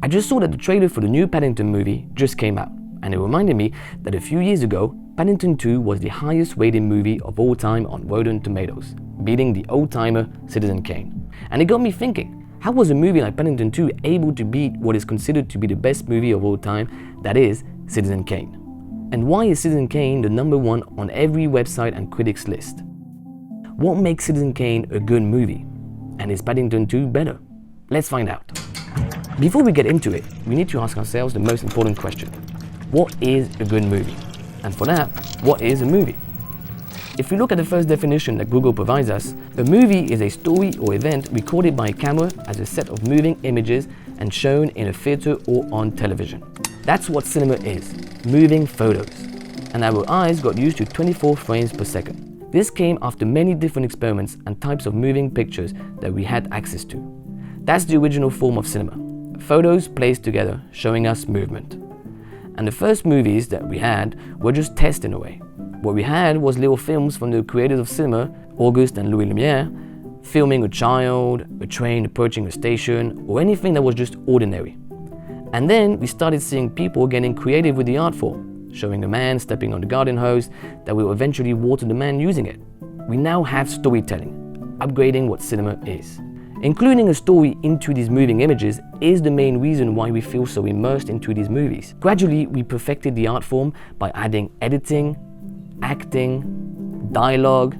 I just saw that the trailer for the new Paddington movie just came out, and it reminded me that a few years ago, Paddington 2 was the highest rated movie of all time on Rotten Tomatoes, beating the old-timer Citizen Kane. And it got me thinking, how was a movie like Paddington 2 able to beat what is considered to be the best movie of all time, that is, Citizen Kane? And why is Citizen Kane the #1 on every website and critics list? What makes Citizen Kane a good movie? And is Paddington 2 better? Let's find out. Before we get into it, we need to ask ourselves the most important question. What is a good movie? And for that, what is a movie? If we look at the first definition that Google provides us, a movie is a story or event recorded by a camera as a set of moving images and shown in a theater or on television. That's what cinema is, moving photos. And our eyes got used to 24 frames per second. This came after many different experiments and types of moving pictures that we had access to. That's the original form of cinema. Photos placed together, showing us movement. And the first movies that we had were just tests in a way. What we had was little films from the creators of cinema, Auguste and Louis Lumière, filming a child, a train approaching a station, or anything that was just ordinary. And then we started seeing people getting creative with the art form, showing a man stepping on the garden hose that will eventually water the man using it. We now have storytelling, upgrading what cinema is. Including a story into these moving images is the main reason why we feel so immersed into these movies. Gradually, we perfected the art form by adding editing, acting, dialogue,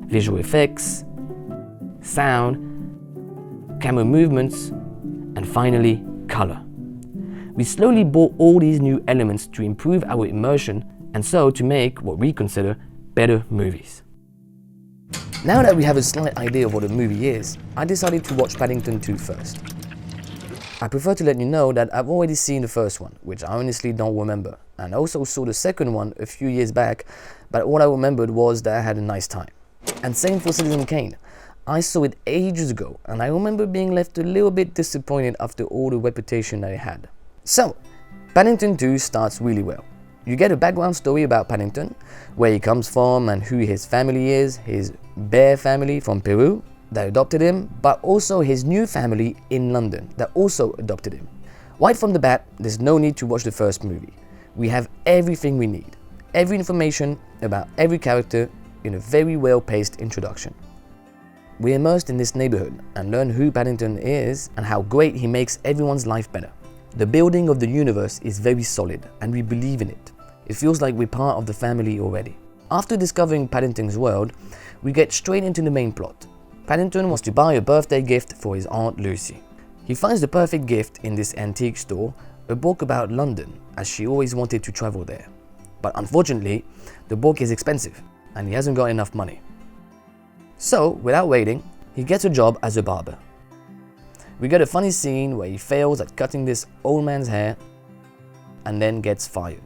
visual effects, sound, camera movements, and finally, color. We slowly brought all these new elements to improve our immersion and so to make what we consider better movies. Now that we have a slight idea of what a movie is, I decided to watch Paddington 2 first. I prefer to let you know that I've already seen the first one, which I honestly don't remember, and I also saw the second one a few years back, but all I remembered was that I had a nice time. And same for Citizen Kane. I saw it ages ago, and I remember being left a little bit disappointed after all the reputation that it had. So, Paddington 2 starts really well. You get a background story about Paddington, where he comes from and who his family is, his bear family from Peru that adopted him, but also his new family in London that also adopted him. Right from the bat, there's no need to watch the first movie. We have everything we need, every information about every character in a very well-paced introduction. We're immersed in this neighborhood and learn who Paddington is and how great he makes everyone's life better. The building of the universe is very solid and we believe in it. It feels like we're part of the family already. After discovering Paddington's world, we get straight into the main plot. Paddington wants to buy a birthday gift for his Aunt Lucy. He finds the perfect gift in this antique store, a book about London, as she always wanted to travel there. But unfortunately, the book is expensive and he hasn't got enough money. So, without waiting, he gets a job as a barber. We get a funny scene where he fails at cutting this old man's hair and then gets fired.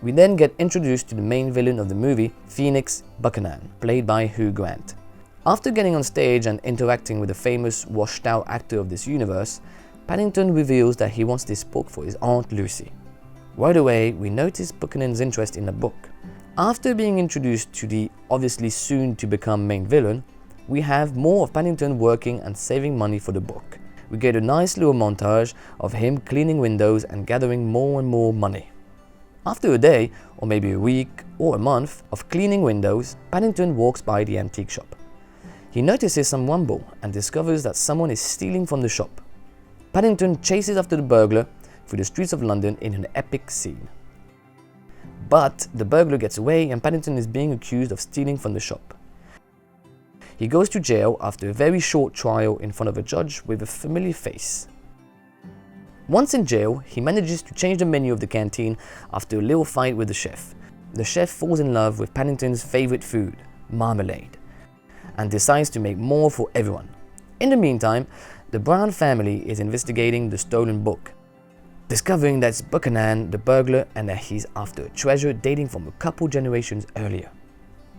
We then get introduced to the main villain of the movie, Phoenix Buchanan, played by Hugh Grant. After getting on stage and interacting with the famous washed-out actor of this universe, Paddington reveals that he wants this book for his Aunt Lucy. Right away, we notice Buchanan's interest in the book. After being introduced to the obviously soon-to-become main villain, we have more of Paddington working and saving money for the book. We get a nice little montage of him cleaning windows and gathering more and more money. After a day, or maybe a week or a month of cleaning windows, Paddington walks by the antique shop. He notices some rumble and discovers that someone is stealing from the shop. Paddington chases after the burglar through the streets of London in an epic scene. But the burglar gets away and Paddington is being accused of stealing from the shop. He goes to jail after a very short trial in front of a judge with a familiar face. Once in jail, he manages to change the menu of the canteen after a little fight with the chef. The chef falls in love with Paddington's favorite food, marmalade, and decides to make more for everyone. In the meantime, the Brown family is investigating the stolen book, discovering that it's Buchanan, the burglar, and that he's after a treasure dating from a couple generations earlier.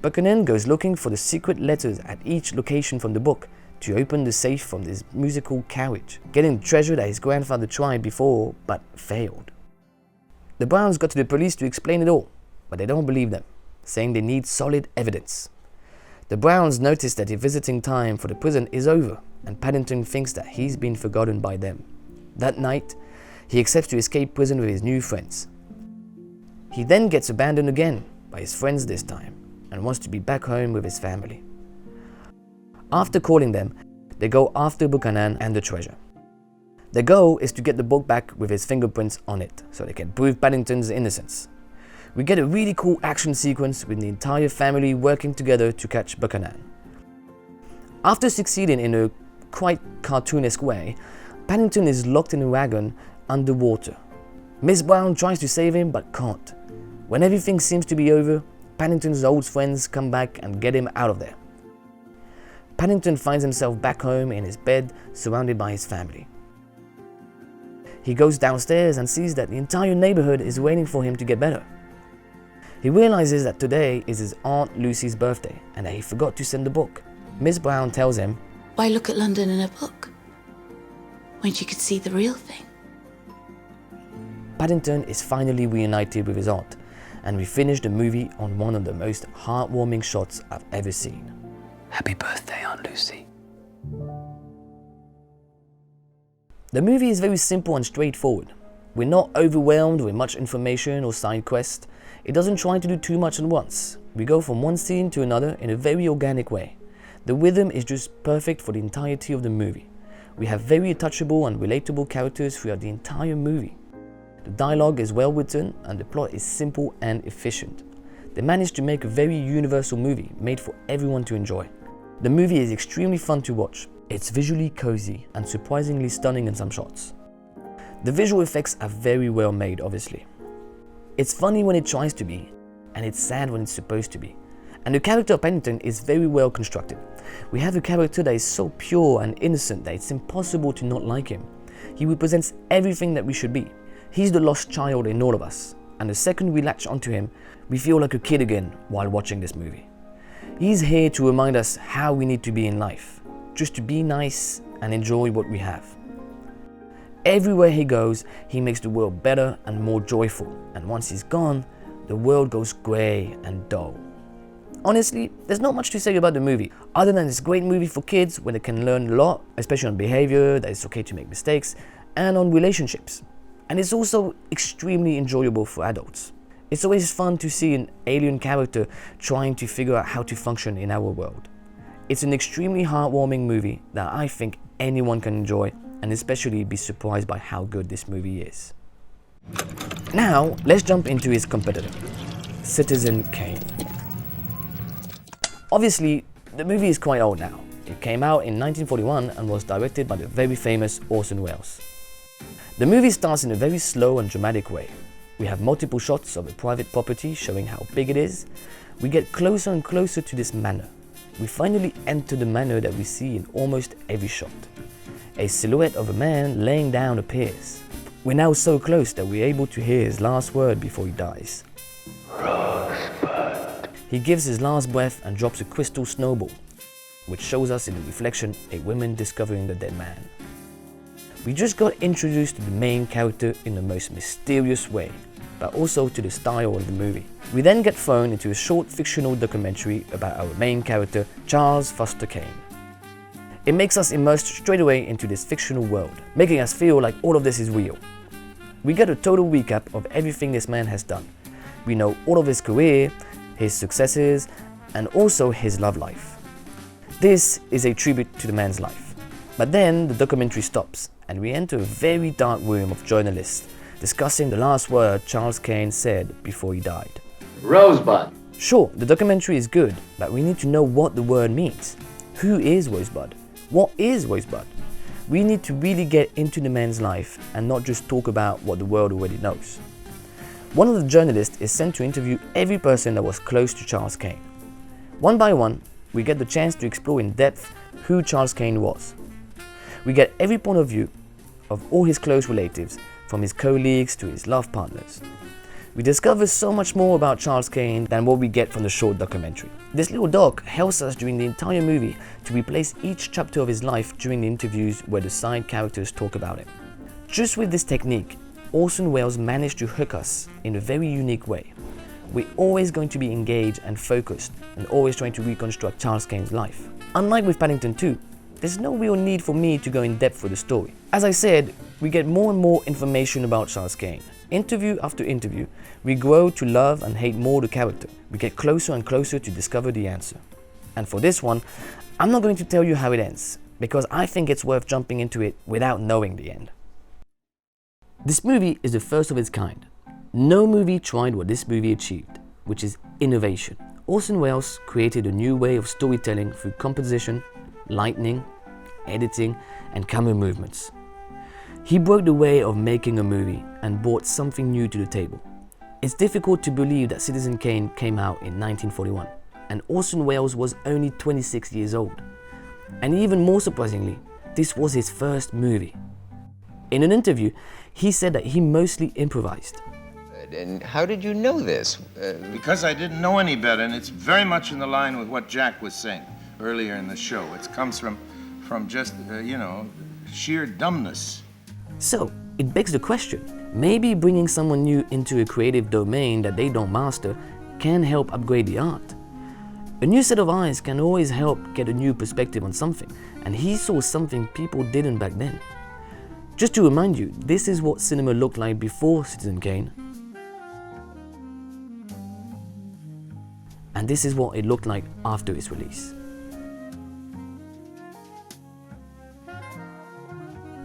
Buchanan goes looking for the secret letters at each location from the book to open the safe from this musical carriage, getting the treasure that his grandfather tried before but failed. The Browns go to the police to explain it all, but they don't believe them, saying they need solid evidence. The Browns notice that the visiting time for the prison is over, and Paddington thinks that he's been forgotten by them. That night, he accepts to escape prison with his new friends. He then gets abandoned again, by his friends this time, and wants to be back home with his family. After calling them, they go after Buchanan and the treasure. Their goal is to get the book back with his fingerprints on it, so they can prove Paddington's innocence. We get a really cool action sequence with the entire family working together to catch Buchanan. After succeeding in a quite cartoonesque way, Paddington is locked in a wagon underwater. Miss Brown tries to save him but can't. When everything seems to be over, Paddington's old friends come back and get him out of there. Paddington finds himself back home in his bed, surrounded by his family. He goes downstairs and sees that the entire neighborhood is waiting for him to get better. He realizes that today is his Aunt Lucy's birthday and that he forgot to send the book. Miss Brown tells him, "Why look at London in a book when you could see the real thing?" Paddington is finally reunited with his aunt, and we finish the movie on one of the most heartwarming shots I've ever seen. Happy birthday, Aunt Lucy. The movie is very simple and straightforward. We're not overwhelmed with much information or side quests. It doesn't try to do too much at once. We go from one scene to another in a very organic way. The rhythm is just perfect for the entirety of the movie. We have very touchable and relatable characters throughout the entire movie. The dialogue is well written and the plot is simple and efficient. They managed to make a very universal movie made for everyone to enjoy. The movie is extremely fun to watch. It's visually cozy and surprisingly stunning in some shots. The visual effects are very well made, obviously. It's funny when it tries to be, and it's sad when it's supposed to be. And the character of Paddington is very well constructed. We have a character that is so pure and innocent that it's impossible to not like him. He represents everything that we should be. He's the lost child in all of us, and the second we latch onto him, we feel like a kid again while watching this movie. He's here to remind us how we need to be in life, just to be nice and enjoy what we have. Everywhere he goes, he makes the world better and more joyful, and once he's gone, the world goes grey and dull. Honestly, there's not much to say about the movie, other than it's a great movie for kids where they can learn a lot, especially on behavior, that it's okay to make mistakes, and on relationships. And it's also extremely enjoyable for adults. It's always fun to see an alien character trying to figure out how to function in our world. It's an extremely heartwarming movie that I think anyone can enjoy, and especially be surprised by how good this movie is. Now, let's jump into his competitor, Citizen Kane. Obviously, the movie is quite old now. It came out in 1941 and was directed by the very famous Orson Welles. The movie starts in a very slow and dramatic way. We have multiple shots of a private property showing how big it is. We get closer and closer to this manor. We finally enter the manor that we see in almost every shot. A silhouette of a man laying down appears. We're now so close that we're able to hear his last word before he dies. Rosebud. He gives his last breath and drops a crystal snowball, which shows us in the reflection a woman discovering the dead man. We just got introduced to the main character in the most mysterious way, but also to the style of the movie. We then get thrown into a short fictional documentary about our main character, Charles Foster Kane. It makes us immersed straight away into this fictional world, making us feel like all of this is real. We get a total recap of everything this man has done. We know all of his career, his successes, and also his love life. This is a tribute to the man's life. But then the documentary stops, and we enter a very dark room of journalists discussing the last word Charles Kane said before he died. Rosebud. Sure, the documentary is good, but we need to know what the word means. Who is Rosebud? What is Rosebud? We need to really get into the man's life and not just talk about what the world already knows. One of the journalists is sent to interview every person that was close to Charles Kane. One by one, we get the chance to explore in depth who Charles Kane was. We get every point of view of all his close relatives, from his colleagues to his love partners. We discover so much more about Charles Kane than what we get from the short documentary. This little doc helps us during the entire movie to replace each chapter of his life during the interviews where the side characters talk about him. Just with this technique, Orson Welles managed to hook us in a very unique way. We're always going to be engaged and focused and always trying to reconstruct Charles Kane's life. Unlike with Paddington 2, there's no real need for me to go in depth with the story. As I said, we get more and more information about Charles Kane. Interview after interview, we grow to love and hate more the character. We get closer and closer to discover the answer. And for this one, I'm not going to tell you how it ends, because I think it's worth jumping into it without knowing the end. This movie is the first of its kind. No movie tried what this movie achieved, which is innovation. Orson Welles created a new way of storytelling through composition, lighting, editing, and camera movements. He broke the way of making a movie and brought something new to the table. It's difficult to believe that Citizen Kane came out in 1941, and Orson Welles was only 26 years old. And even more surprisingly, this was his first movie. In an interview, he said that he mostly improvised. And how did you know this? Because I didn't know any better, and it's very much in the line with what Jack was saying earlier in the show. It comes from just, sheer dumbness. So, it begs the question, maybe bringing someone new into a creative domain that they don't master can help upgrade the art. A new set of eyes can always help get a new perspective on something, and he saw something people didn't back then. Just to remind you, this is what cinema looked like before Citizen Kane, and this is what it looked like after its release.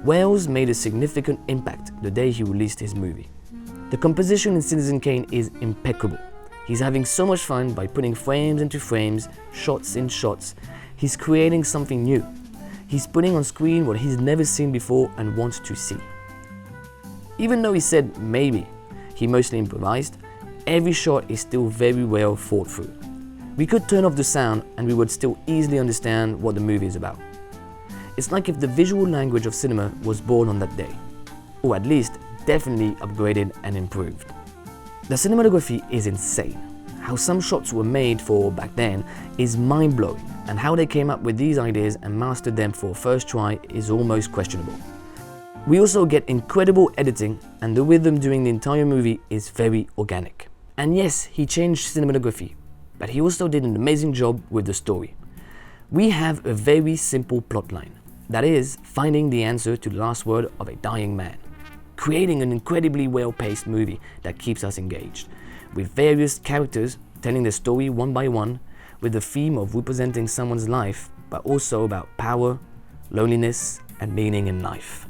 Welles made a significant impact the day he released his movie. The composition in Citizen Kane is impeccable. He's having so much fun by putting frames into frames, shots in shots. He's creating something new. He's putting on screen what he's never seen before and wants to see. Even though he said maybe he mostly improvised, every shot is still very well thought through. We could turn off the sound and we would still easily understand what the movie is about. It's like if the visual language of cinema was born on that day, or at least definitely upgraded and improved. The cinematography is insane. How some shots were made for back then is mind-blowing, and how they came up with these ideas and mastered them for first try is almost questionable. We also get incredible editing, and the rhythm during the entire movie is very organic. And yes, he changed cinematography, but he also did an amazing job with the story. We have a very simple plotline. That is, finding the answer to the last word of a dying man. Creating an incredibly well-paced movie that keeps us engaged, with various characters telling their story one by one, with the theme of representing someone's life, but also about power, loneliness, and meaning in life.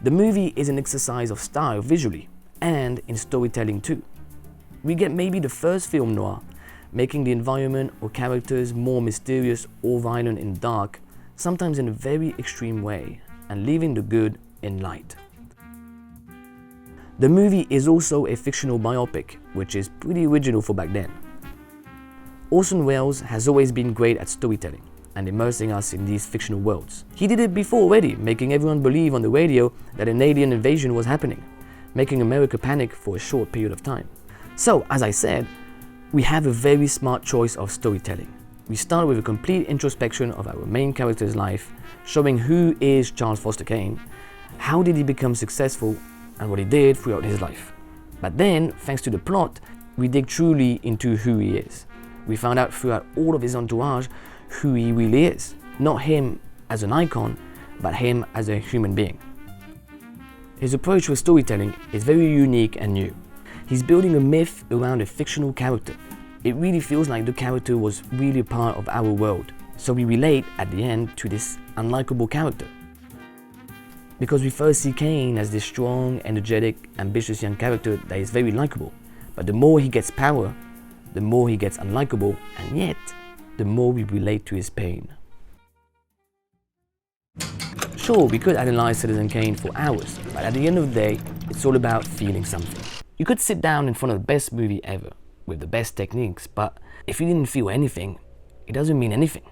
The movie is an exercise of style visually, and in storytelling too. We get maybe the first film noir, making the environment or characters more mysterious or violent and dark, sometimes in a very extreme way, and leaving the good in light. The movie is also a fictional biopic, which is pretty original for back then. Orson Welles has always been great at storytelling and immersing us in these fictional worlds. He did it before already, making everyone believe on the radio that an alien invasion was happening, making America panic for a short period of time. So, as I said, we have a very smart choice of storytelling. We start with a complete introspection of our main character's life, showing who is Charles Foster Kane, how did he become successful, and what he did throughout his life. But then, thanks to the plot, we dig truly into who he is. We found out throughout all of his entourage who he really is. Not him as an icon, but him as a human being. His approach with storytelling is very unique and new. He's building a myth around a fictional character. It really feels like the character was really a part of our world, so we relate at the end to this unlikable character. Because we first see Kane as this strong, energetic, ambitious young character that is very likable, but the more he gets power, the more he gets unlikable, and yet, the more we relate to his pain. Sure, we could analyze Citizen Kane for hours, but at the end of the day, it's all about feeling something. You could sit down in front of the best movie ever, with the best techniques, but if you didn't feel anything, it doesn't mean anything.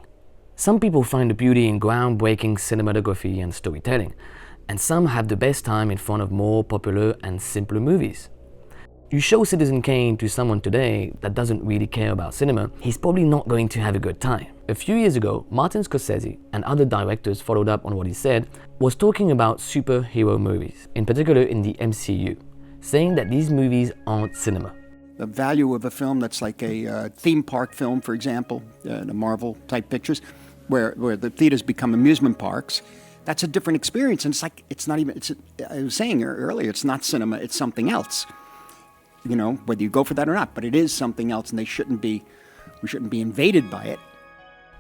Some people find the beauty in groundbreaking cinematography and storytelling, and some have the best time in front of more popular and simpler movies. You show Citizen Kane to someone today that doesn't really care about cinema, he's probably not going to have a good time. A few years ago, Martin Scorsese and other directors followed up on what he said, was talking about superhero movies, in particular in the MCU, saying that these movies aren't cinema. The value of a film that's like a theme park film, for example, the Marvel type pictures, where the theaters become amusement parks, that's a different experience. And it's like, it's not even, I was saying earlier, it's not cinema, it's something else. You know, whether you go for that or not, but it is something else, and we shouldn't be invaded by it.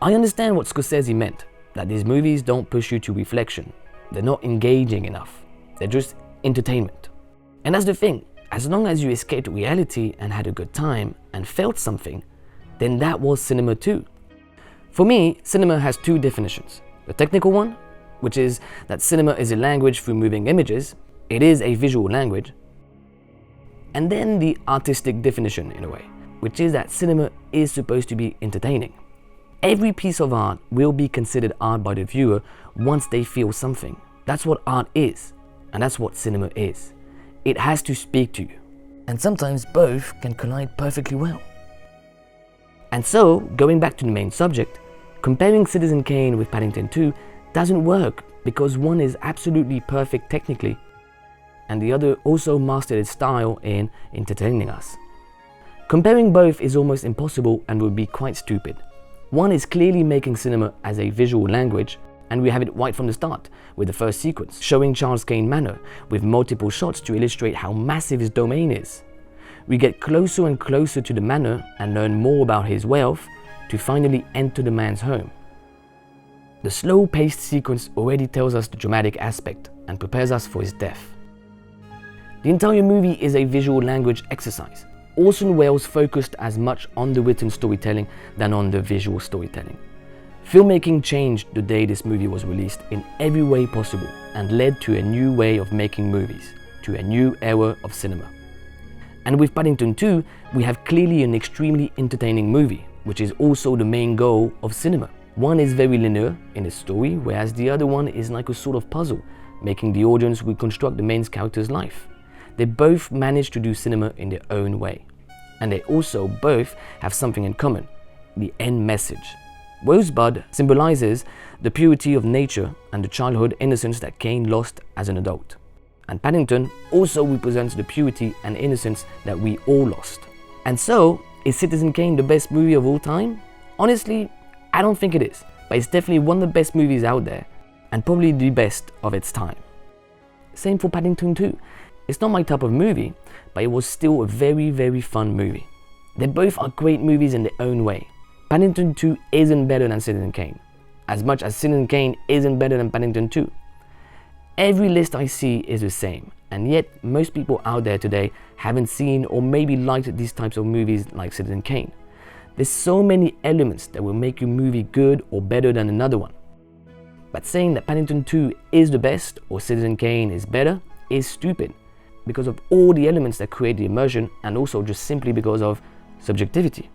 I understand what Scorsese meant, that these movies don't push you to reflection. They're not engaging enough. They're just entertainment. And that's the thing, as long as you escaped reality and had a good time and felt something, then that was cinema too. For me, cinema has two definitions. The technical one, which is that cinema is a language through moving images. It is a visual language. And then the artistic definition, in a way, which is that cinema is supposed to be entertaining. Every piece of art will be considered art by the viewer once they feel something. That's what art is, and that's what cinema is. It has to speak to you. And sometimes both can collide perfectly well. And so, going back to the main subject, comparing Citizen Kane with Paddington 2 doesn't work because one is absolutely perfect technically, and the other also mastered its style in entertaining us. Comparing both is almost impossible and would be quite stupid. One is clearly making cinema as a visual language, and we have it right from the start, with the first sequence, showing Charles Kane Manor, with multiple shots to illustrate how massive his domain is. We get closer and closer to the manor and learn more about his wealth, to finally enter the man's home. The slow-paced sequence already tells us the dramatic aspect and prepares us for his death. The entire movie is a visual language exercise. Orson Welles focused as much on the written storytelling than on the visual storytelling. Filmmaking changed the day this movie was released in every way possible and led to a new way of making movies, to a new era of cinema. And with Paddington 2, we have clearly an extremely entertaining movie, which is also the main goal of cinema. One is very linear in its story, whereas the other one is like a sort of puzzle, making the audience reconstruct the main character's life. They both manage to do cinema in their own way. And they also both have something in common, the end message. Rosebud symbolizes the purity of nature and the childhood innocence that Kane lost as an adult. And Paddington also represents the purity and innocence that we all lost. And so, is Citizen Kane the best movie of all time? Honestly, I don't think it is, but it's definitely one of the best movies out there, and probably the best of its time. Same for Paddington 2. It's not my type of movie, but it was still a very, very fun movie. They both are great movies in their own way. Paddington 2 isn't better than Citizen Kane, as much as Citizen Kane isn't better than Paddington 2. Every list I see is the same, and yet most people out there today haven't seen or maybe liked these types of movies like Citizen Kane. There's so many elements that will make a movie good or better than another one. But saying that Paddington 2 is the best or Citizen Kane is better is stupid, because of all the elements that create the immersion and also just simply because of subjectivity.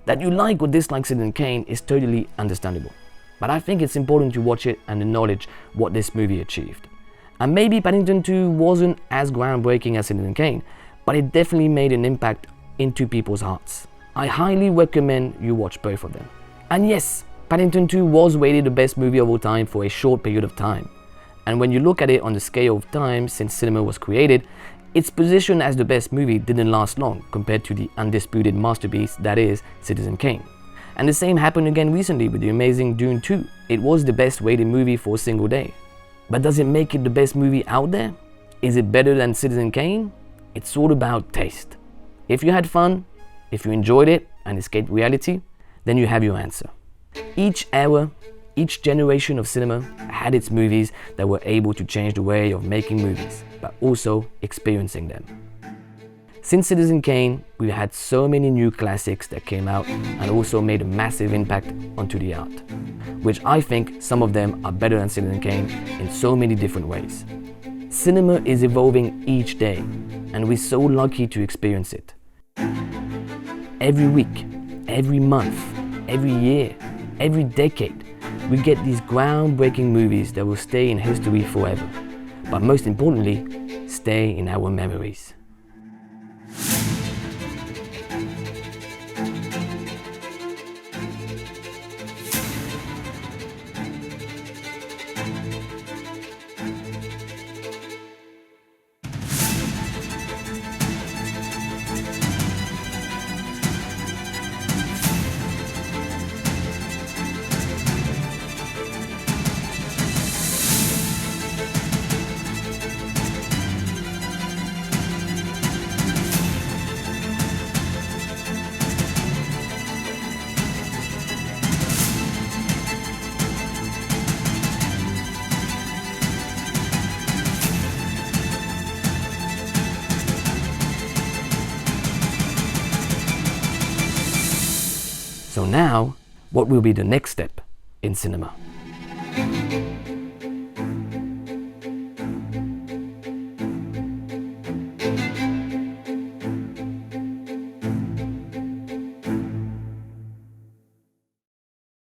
That you like or dislike Citizen Kane is totally understandable, but I think it's important to watch it and acknowledge what this movie achieved. And maybe Paddington 2 wasn't as groundbreaking as Citizen Kane, but it definitely made an impact into people's hearts. I highly recommend you watch both of them. And yes, Paddington 2 was rated the best movie of all time for a short period of time. And when you look at it on the scale of time since cinema was created, its position as the best movie didn't last long compared to the undisputed masterpiece that is Citizen Kane. And the same happened again recently with the amazing Dune 2. It was the best rated movie for a single day. But does it make it the best movie out there? Is it better than Citizen Kane? It's all about taste. If you had fun, if you enjoyed it and escaped reality, then you have your answer. Each era, each generation of cinema had its movies that were able to change the way of making movies, but also experiencing them. Since Citizen Kane, we've had so many new classics that came out and also made a massive impact onto the art, which I think some of them are better than Citizen Kane in so many different ways. Cinema is evolving each day, and we're so lucky to experience it. Every week, every month, every year, every decade, we get these groundbreaking movies that will stay in history forever, but most importantly, stay in our memories. So now, what will be the next step in cinema?